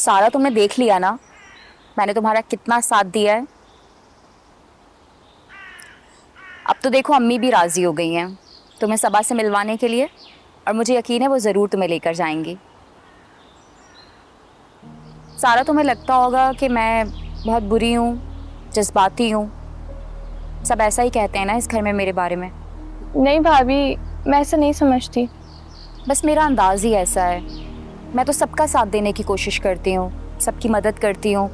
सारा तुमने देख लिया ना, मैंने तुम्हारा कितना साथ दिया है। अब तो देखो अम्मी भी राजी हो गई हैं तुम्हें सबा से मिलवाने के लिए, और मुझे यकीन है वो ज़रूर तुम्हें लेकर जाएंगी। सारा तुम्हें लगता होगा कि मैं बहुत बुरी हूँ, जज्बाती हूँ, सब ऐसा ही कहते हैं ना इस घर में मेरे बारे में। नहीं भाभी, मैं ऐसा नहीं समझती। बस मेरा अंदाज ही ऐसा है। मैं तो सबका साथ देने की कोशिश करती हूँ, सबकी मदद करती हूँ।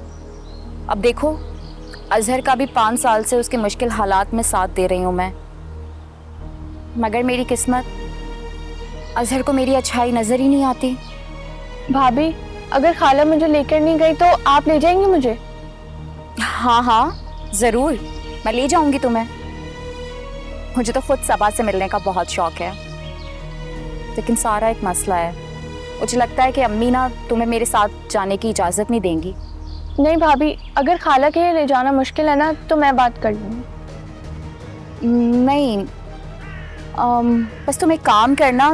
अब देखो अजहर का भी 5 साल से उसके मुश्किल हालात में साथ दे रही हूँ मैं, मगर मेरी किस्मत, अजहर को मेरी अच्छाई नज़र ही नहीं आती। भाभी, अगर खाला मुझे लेकर नहीं गई तो आप ले जाएंगी मुझे? हाँ हाँ ज़रूर, मैं ले जाऊंगी तुम्हें। मुझे तो खुद सबा से मिलने का बहुत शौक है, लेकिन सारा एक मसला है। मुझे लगता है कि अम्मी ना तुम्हें मेरे साथ जाने की इजाज़त नहीं देंगी। नहीं भाभी, अगर खाला के लिए ले जाना मुश्किल है ना तो मैं बात कर लूँगी। नहीं, बस तुम एक काम करना,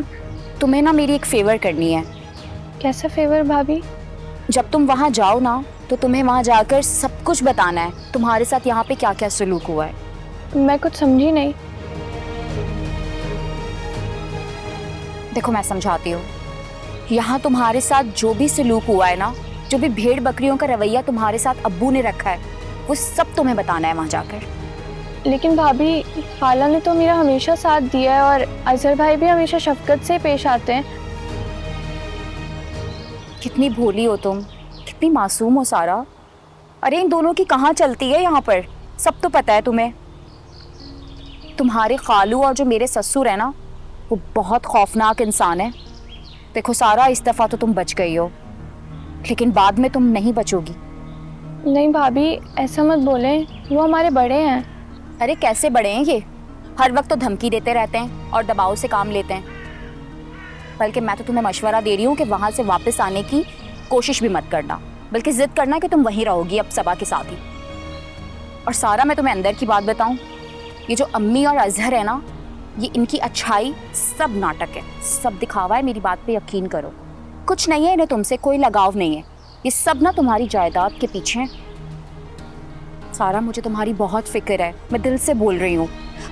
तुम्हें ना मेरी एक फेवर करनी है। कैसा फेवर भाभी? जब तुम वहाँ जाओ ना तो तुम्हें वहाँ जाकर सब कुछ बताना है, तुम्हारे साथ यहाँ पे क्या क्या सलूक हुआ है। मैं कुछ समझी नहीं। देखो मैं समझाती हूँ। यहाँ तुम्हारे साथ जो भी सलूक हुआ है ना, जो भी भेड़ बकरियों का रवैया तुम्हारे साथ अब्बू ने रखा है, वो सब तुम्हें बताना है वहाँ जाकर। लेकिन भाभी, खाला ने तो मेरा हमेशा साथ दिया है और अजहर भाई भी हमेशा शफकत से पेश आते हैं। कितनी भोली हो तुम, कितनी मासूम हो सारा। अरे इन दोनों की कहाँ चलती है यहाँ पर, सब तो पता है तुम्हें। तुम्हारे खालू और जो मेरे ससुर है ना, वो बहुत खौफनाक इंसान है। देखो सारा, इस दफ़ा तो तुम बच गई हो, लेकिन बाद में तुम नहीं बचोगी। नहीं भाभी, ऐसा मत बोलें, वो हमारे बड़े हैं। अरे कैसे बड़े हैं ये, हर वक्त तो धमकी देते रहते हैं और दबाव से काम लेते हैं। बल्कि मैं तो तुम्हें मशवरा दे रही हूँ कि वहाँ से वापस आने की कोशिश भी मत करना, बल्कि जिद करना कि तुम वहीं रहोगी अब सबा के साथ ही। और सारा, मैं तुम्हें अंदर की बात बताऊँ, ये जो अम्मी और अजहर है ना, ये इनकी अच्छाई सब नाटक है, सब दिखावा है। मेरी बात पे यकीन करो, कुछ नहीं है इन्हें तुमसे, कोई लगाव नहीं है। ये सब ना तुम्हारी जायदाद के पीछे हैं। सारा, मुझे तुम्हारी बहुत फिक्र है, मैं दिल से बोल रही हूँ,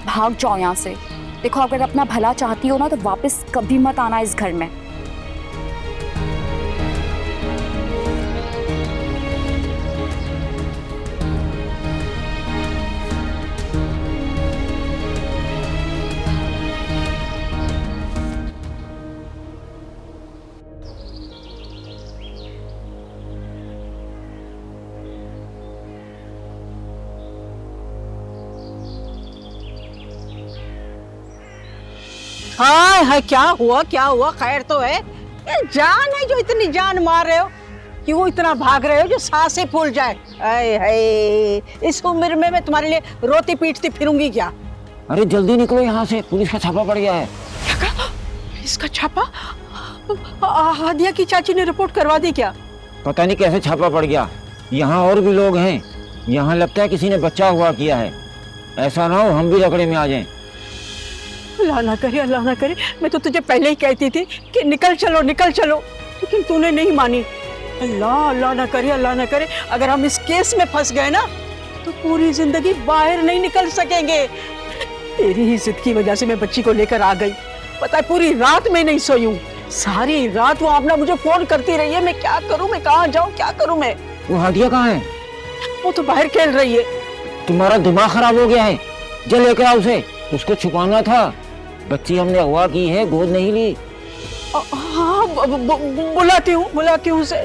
भाग जाओ यहाँ से। देखो अगर अपना भला चाहती हो ना तो वापस कभी मत आना इस घर में। हाय हाय, क्या हुआ क्या हुआ? खैर तो है? ये जान है जो इतनी जान मार रहे हो, क्यों इतना भाग रहे हो जो सांसें फूल जाए? हाय हाय, इस उम्र में मैं तुम्हारे लिए रोती पीटती फिरूंगी क्या? अरे जल्दी निकलो यहाँ से, पुलिस का छापा पड़ गया है। क्या कहा? इसका छापा? हादिया की चाची ने रिपोर्ट करवा दी क्या? पता नहीं कैसे छापा पड़ गया। यहाँ और भी लोग हैं, यहाँ लगता है किसी ने बच्चा हुआ किया है। ऐसा ना हो हम भी रगड़े में आ जाएं। अल्लाह ना करे, अल्लाह ना करे। मैं तो तुझे पहले ही कहती थी कि निकल चलो निकल चलो, लेकिन तूने नहीं मानी। अल्लाह अल्लाह ना करे, अल्लाह ना करे, अगर हम इस केस में फंस गए ना तो पूरी जिंदगी बाहर नहीं निकल सकेंगे। तेरी ही जिद की वजह से मैं बच्ची को लेकर आ गई। पता है पूरी रात में नहीं सोई हूँ, सारी रात वो आपना मुझे फोन करती रही है। मैं क्या करूँ, मैं कहाँ जाऊँ, क्या करूँ मैं? वो हादिया कहाँ है? वो तो बाहर खेल रही है। तुम्हारा दिमाग खराब हो गया है, जल लेकर आओ उसे, उसको छुपाना था। बच्ची हमने अगवा की है, गोद नहीं ली। हाँ बुलाती हूँ उसे।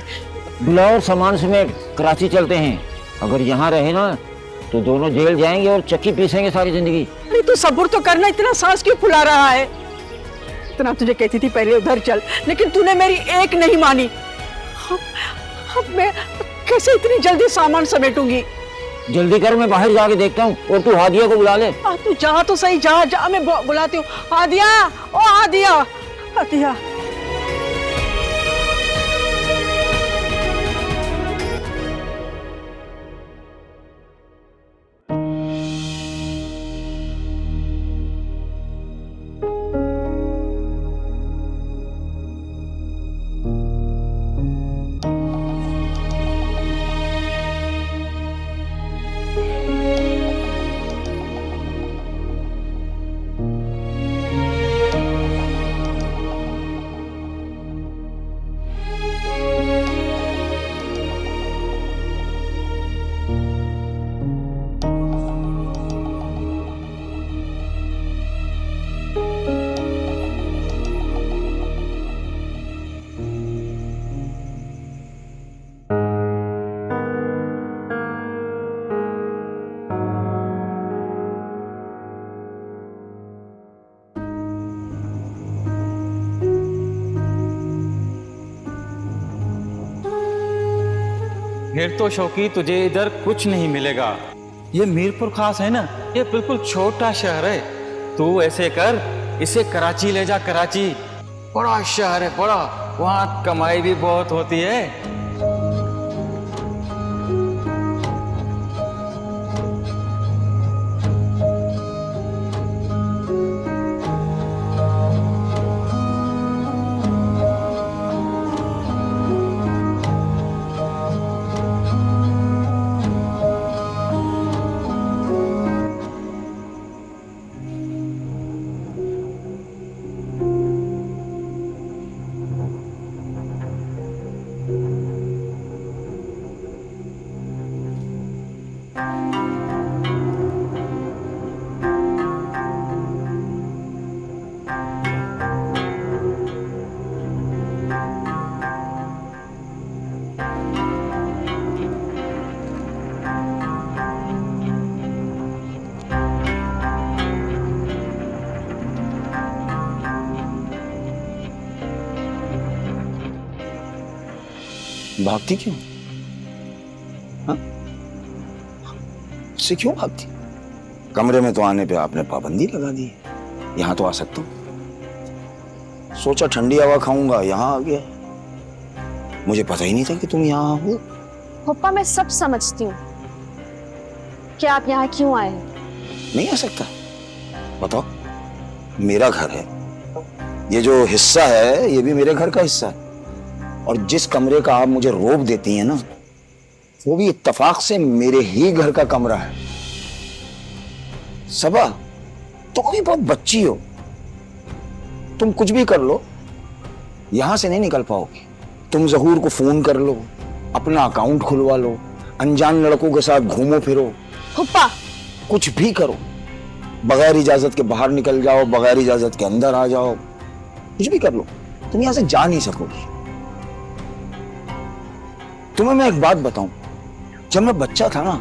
बुलाओ और सामान समेत कराची चलते हैं। अगर यहाँ रहे ना तो दोनों जेल जाएंगे और चक्की पीसेंगे सारी जिंदगी। अरे तू सब्र तो करना, इतना सांस क्यों फुला रहा है? इतना तुझे कहती थी पहले उधर चल, लेकिन तूने मेरी एक नहीं मानी। अब मैं कैसे इतनी जल्दी सामान समेटूंगी? जल्दी कर, मैं बाहर जाके देखता हूँ, और तू हादिया को बुला ले। तू जा तो सही, जा जा, मैं बुलाती हूँ। हादिया, ओ हादिया, हादिया। फिर तो शौकी तुझे इधर कुछ नहीं मिलेगा। ये मीरपुर खास है ना, ये बिल्कुल छोटा शहर है। तू ऐसे कर, इसे कराची ले जा। कराची बड़ा शहर है, बड़ा, वहां कमाई भी बहुत होती है। भागती क्यों? हाँ? से क्यों भागती? कमरे में तो आने पे आपने पाबंदी लगा दी है। यहाँ तो आ सकता हूँ। सोचा ठंडी हवा खाऊंगा, यहाँ आ गया। मुझे पता ही नहीं था कि तुम यहाँ हो। पप्पा मैं सब समझती हूँ कि आप यहाँ क्यों आए हैं। नहीं आ सकता। बताओ, मेरा घर है, ये जो हिस्सा है ये भी मेरे घर का हिस्सा है। और जिस कमरे का आप मुझे रोब देती हैं ना, वो भी इत्तेफाक से मेरे ही घर का कमरा है। सबा, तुम भी बहुत बच्ची हो, तुम कुछ भी कर लो, यहां से नहीं निकल पाओगी। तुम जहूर को फोन कर लो, अपना अकाउंट खुलवा लो, अनजान लड़कों के साथ घूमो फिरो, पप्पा कुछ भी करो, बगैर इजाजत के बाहर निकल जाओ, बगैर इजाजत के अंदर आ जाओ, कुछ भी कर लो, तुम यहां से जा नहीं सकोगी। तुम्हें मैं एक बात बताऊं, जब मैं बच्चा था ना,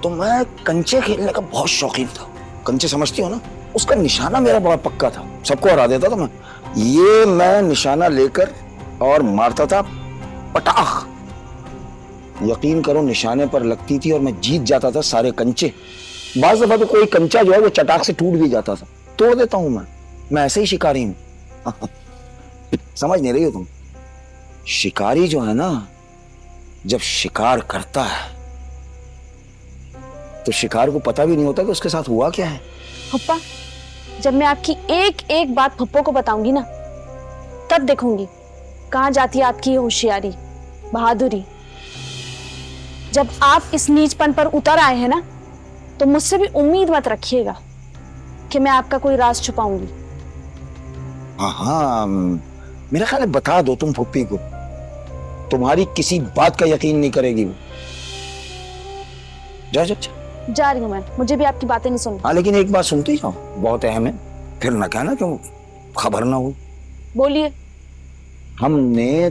तो मैं कंचे खेलने का बहुत शौकीन था। कंचे समझती हो ना, उसका निशाना मेरा बड़ा पक्का था, सबको हरा देता था मैं। ये मैं निशाना लेकर और मारता था पटाख। यकीन करो, निशाने पर लगती थी और मैं जीत जाता था सारे कंचे। बाज़ दफा तो कोई कंचा जो है वो चटाक से टूट भी जाता था। तोड़ देता हूं मैं ऐसे ही शिकारी हूं। समझ नहीं रही हो तुम? शिकारी जो है ना, जब शिकार करता है तो शिकार को पता भी नहीं होता कि उसके साथ हुआ क्या है। पप्पा जब मैं आपकी एक एक बात पप्पो को बताऊंगी ना, तब देखूंगी कहां जाती है आपकी ये होशियारी, बहादुरी। जब आप इस नीचपन पर उतर आए हैं ना, तो मुझसे भी उम्मीद मत रखिएगा कि मैं आपका कोई राज छुपाऊंगी। हाँ, मेरा ख्याल है बता दो तुम फुप्पी को, तुम्हारी किसी बात का यकीन नहीं करेगी वो। जा जा रही हूं मैं, मुझे भी आपकी बातें नहीं सुननी। हाँ, लेकिन एक बात सुनती जाओ, बहुत अहम है, फिर ना कहना क्यों खबर ना हो। बोलिए। हमने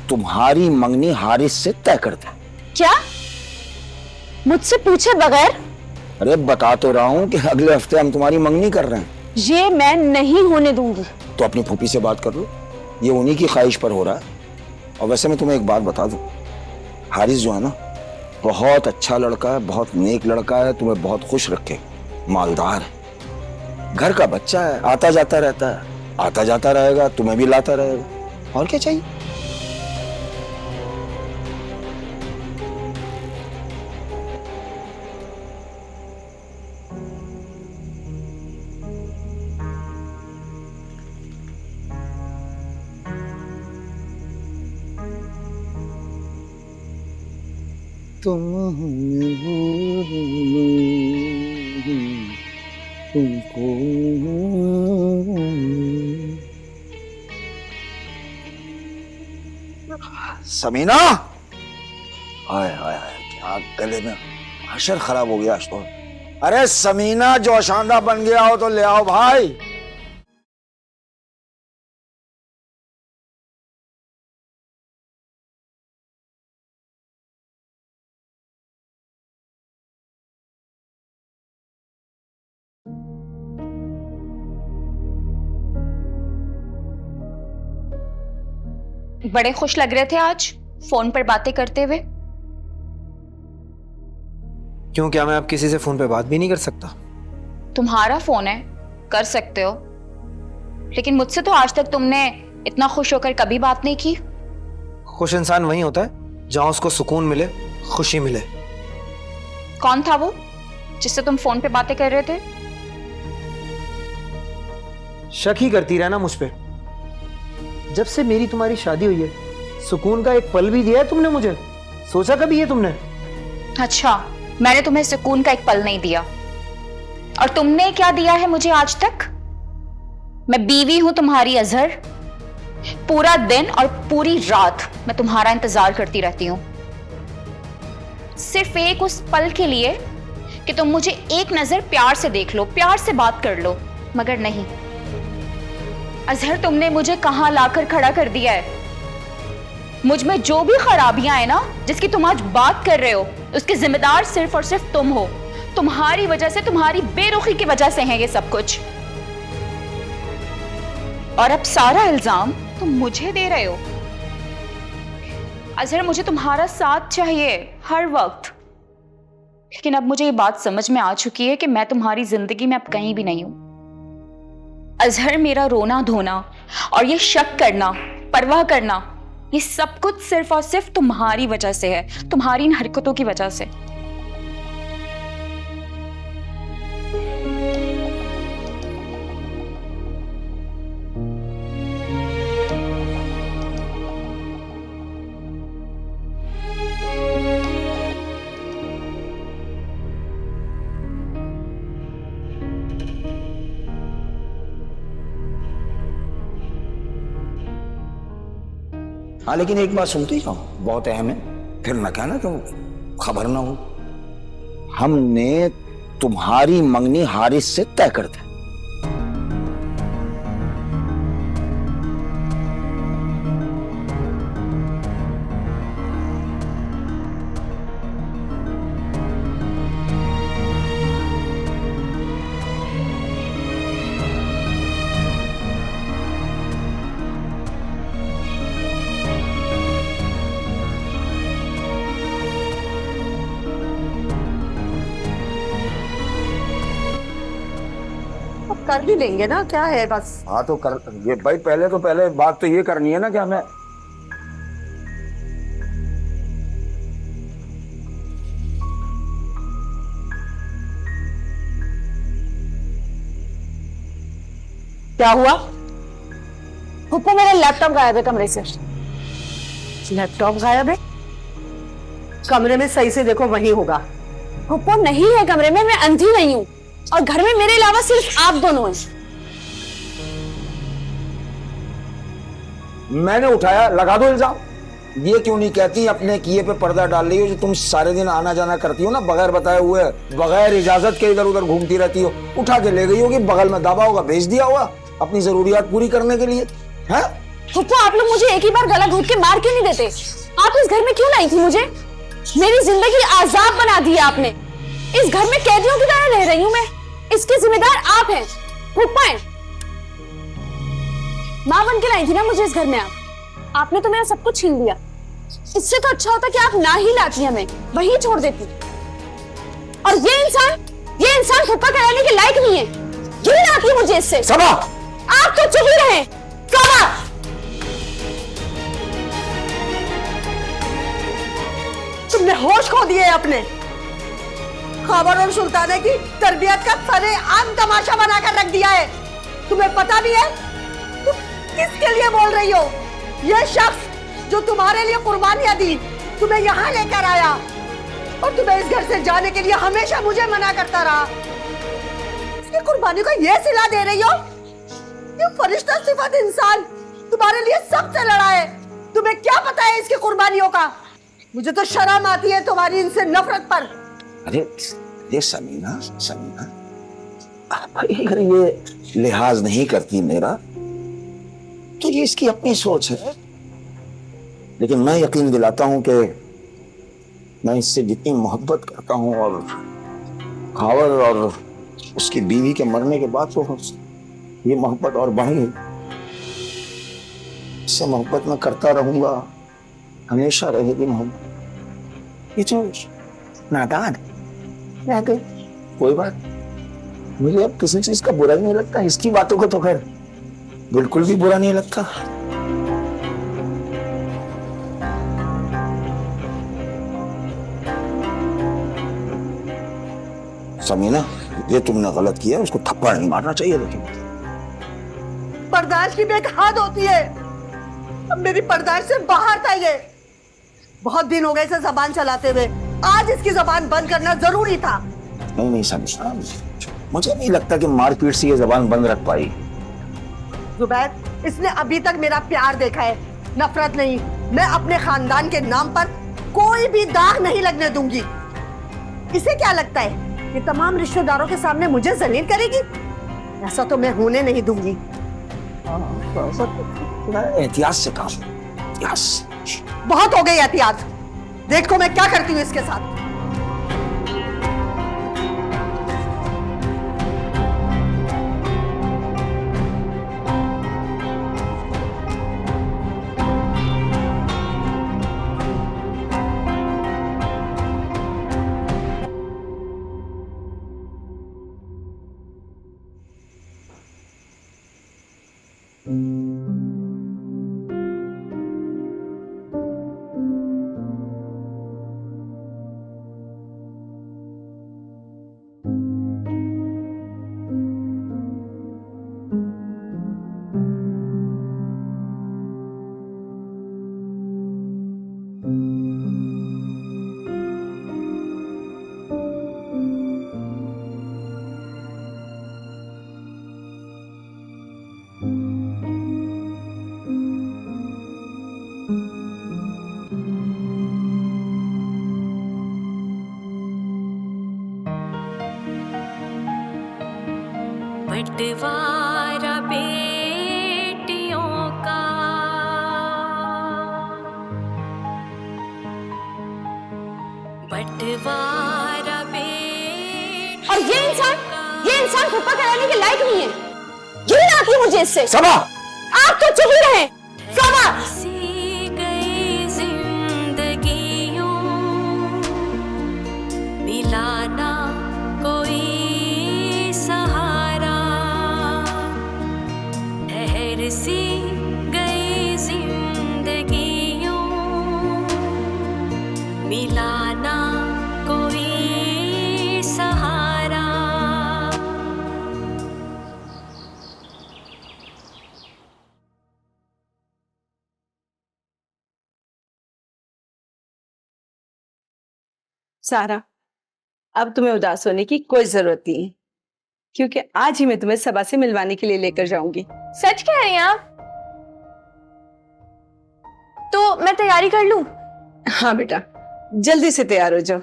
तुम्हारी मंगनी हारिस से तय कर दी। क्या? मुझसे पूछे बगैर? अरे बता तो रहा हूँ कि अगले हफ्ते हम तुम्हारी मंगनी कर रहे हैं। ये मैं नहीं होने दूंगी। तो अपनी फूफी से बात कर लो, ये उन्हीं की ख्वाहिश पर हो रहा है। और वैसे मैं तुम्हें एक बात बता दूं, हारिस जो है ना, बहुत अच्छा लड़का है, बहुत नेक लड़का है, तुम्हें बहुत खुश रखे, मालदार है, घर का बच्चा है, आता जाता रहता है, आता जाता रहेगा, तुम्हें भी लाता रहेगा, और क्या चाहिए। तुमको समीना, हाय हाय हाय, क्या गले में हशर खराब हो गया आज तो। अरे समीना, जो अशांदा बन गया हो तो ले आओ भाई। बड़े खुश लग रहे थे आज फोन पर बातें करते हुए। क्यों, क्या मैं अब किसी से फोन पे बात भी नहीं कर सकता? तुम्हारा फोन है, कर सकते हो, लेकिन मुझसे तो आज तक तुमने इतना खुश होकर कभी बात नहीं की। खुश इंसान वही होता है जहां उसको सुकून मिले, खुशी मिले। कौन था वो जिससे तुम फोन पे बातें कर रहे थे? शक ही करती रहना मुझ पे। जब से मेरी तुम्हारी शादी हुई है, सुकून का एक पल भी दिया है तुमने मुझे? सोचा कभी है तुमने? अच्छा, मैंने तुम्हें सुकून का एक पल नहीं दिया, और तुमने क्या दिया है मुझे आज तक? मैं बीवी हूं तुम्हारी अजहर। पूरा दिन और पूरी रात मैं तुम्हारा इंतजार करती रहती हूं, सिर्फ एक उस पल के लिए कि तुम मुझे एक नजर प्यार से देख लो, प्यार से बात कर लो। मगर नहीं अजहर, तुमने मुझे कहां लाकर खड़ा कर दिया है। मुझ में जो भी खराबियां हैं ना, जिसकी तुम आज बात कर रहे हो, उसके जिम्मेदार सिर्फ और सिर्फ तुम हो। तुम्हारी वजह से, तुम्हारी बेरुखी की वजह से है ये सब कुछ। और अब सारा इल्जाम तुम मुझे दे रहे हो। अजहर, मुझे तुम्हारा साथ चाहिए हर वक्त, लेकिन अब मुझे ये बात समझ में आ चुकी है कि मैं तुम्हारी जिंदगी में अब कहीं भी नहीं हूं। अजहर, मेरा रोना धोना और ये शक करना, परवाह करना, ये सब कुछ सिर्फ और सिर्फ तुम्हारी वजह से है, तुम्हारी इन हरकतों की वजह से। हाँ, लेकिन एक बात सुनती जाओ, बहुत अहम है, फिर न कहना तुम खबर ना हो। हमने तुम्हारी मंगनी हारिस से तय कर दी। कर भी लेंगे ना, क्या है बस। हाँ तो कर, ये भाई पहले बात तो ये करनी है ना कि हमें क्या हुआ? फुप्पो, मेरा लैपटॉप गायब है कमरे से। लैपटॉप गायब है? कमरे में सही से देखो, वहीं होगा। फुप्पो नहीं है कमरे में, मैं अंधी नहीं हूँ, और घर में मेरे अलावा सिर्फ आप दोनों हैं। मैंने उठाया, लगा दो इल्जाम। ये क्यों नहीं कहती अपने किए पे पर्दा डाल रही हो? जो तुम सारे दिन आना जाना करती हो ना, बगैर बताए हुए, बगैर इजाजत के इधर उधर घूमती रहती हो। उठा के ले गई होगी, बगल में दबा होगा, भेज दिया होगा अपनी जरूरियात पूरी करने के लिए। है फुप्पो, आप लोग मुझे एक ही बार गला घोट के मार क्यों नहीं देते? आप इस घर में क्यों लाई थी मुझे? मेरी जिंदगी आजाब बना दी है आपने। इस घर में कैदियों की तरह रह रही हूँ मैं। इसके जिम्मेदार आप हैं, फुप्पा हैं। माँ बन के लाई थी ना मुझे इस घर में आपने तो मेरा सब कुछ छीन लिया। इससे तो अच्छा होता कि आप ना ही लाती हमें, वहीं छोड़ देती। और ये इंसान फुप्पा कहलाने के लायक नहीं है। क्यों लाती मुझे इससे? सबा, आप तो चुप ही रहे। सबा, तुमने होश खो दिए अपने। खबर और सुल्ताने की तरबियत का सरेआम तमाशा बनाकर रख दिया है। तुम्हें पता भी है तुम किसके लिए बोल रही हो? यह शख्स जो तुम्हारे लिए कुर्बानियां दी, तुम्हें यहाँ लेकर आया और तुम्हें इस घर से जाने के लिए हमेशा मुझे मना करता रहा। इसकी कुर्बानी को यह सिला दे रही हो? ये फरिश्ता सिफत इंसान तुम्हारे लिए सबसे लड़ा है। तुम्हें क्या पता है इसकी कुर्बानियों का? मुझे तो शर्म आती है तुम्हारी इनसे नफरत पर। अरे समीना, भाई अगर ये लिहाज नहीं करती मेरा, तो ये इसकी अपनी सोच है। लेकिन मैं यकीन दिलाता हूं कि मैं इससे जितनी मोहब्बत करता हूं, और खावर और उसकी बीवी के मरने के बाद तो ये मोहब्बत और बढ़ी। इससे मोहब्बत मैं करता रहूंगा, हमेशा रहेगी मोहब्बत। ये जो नादान है, यहाँ के कोई बात, मुझे अब किसी चीज का बुरा नहीं लगता, इसकी बातों का तो खैर बिल्कुल भी बुरा नहीं लगता। समीना, ये तुमने गलत किया, उसको थप्पड़ नहीं मारना चाहिए। लेकिन बर्दाश्त की भी एक हद होती है, अब मेरी बर्दाश्त से बाहर था ये। बहुत दिन हो गए इसे जबान चलाते हुए, आज इसकी जबान बंद करना जरूरी था। नहीं नहीं समीना, मुझे नहीं लगता कि मारपीट से ये जबान बंद रख पाई। जुबैर, इसने अभी तक मेरा प्यार देखा है, नफरत नहीं। मैं अपने खानदान के नाम पर कोई भी दाग नहीं लगने दूंगी। इसे क्या लगता है कि तमाम रिश्तेदारों के सामने मुझे जलील करेगी? ऐसा तो मैं होने नहीं दूंगी। एहतियात से काम, बहुत हो गई एहतियात, देखो मैं क्या करती हूँ इसके साथ। बंटवारा बेटियों का, बंटवारा बेटियों। और ये इंसान फुप्पा कराने के लायक नहीं है। घिन आती है मुझे इससे। सबा, आप तो चुप ही रहे। सबा, सी गई जिंदगियों, मिलाना कोई सहारा, ठहर सी गई जिंदगियों, मिलाना कोई सहारा। सारा, अब तुम्हें उदास होने की कोई जरूरत नहीं है, क्योंकि आज ही मैं तुम्हें सबा से मिलवाने के लिए लेकर जाऊंगी। सच कह रही हैं आप? तो मैं तैयारी कर लूं? हाँ बेटा, जल्दी से तैयार हो जाओ।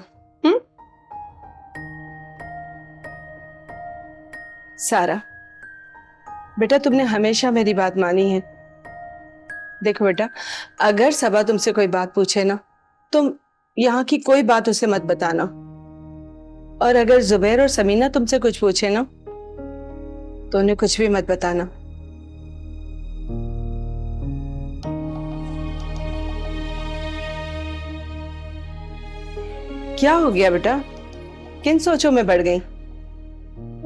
सारा बेटा, तुमने हमेशा मेरी बात मानी है। देखो बेटा, अगर सबा तुमसे कोई बात पूछे ना, तुम यहाँ की कोई बात उसे मत बताना। और अगर जुबैर और समीना तुमसे कुछ पूछे ना, तो उन्हें कुछ भी मत बताना। क्या हो गया बेटा? किन सोचों में बढ़ गई?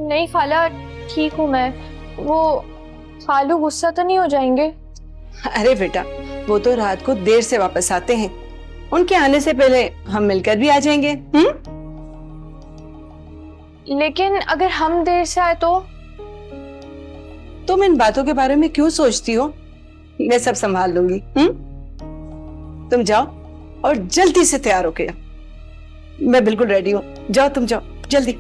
नहीं खाला, ठीक हूँ मैं। वो खालू गुस्सा तो नहीं हो जाएंगे? अरे बेटा, वो तो रात को देर से वापस आते हैं, उनके आने से पहले हम मिलकर भी आ जाएंगे। लेकिन अगर हम देर से आए तो? तुम इन बातों के बारे में क्यों सोचती हो? मैं सब संभाल लूंगी। तुम जाओ और जल्दी से तैयार होके आओ। मैं बिल्कुल रेडी हूँ। जाओ, तुम जाओ जल्दी।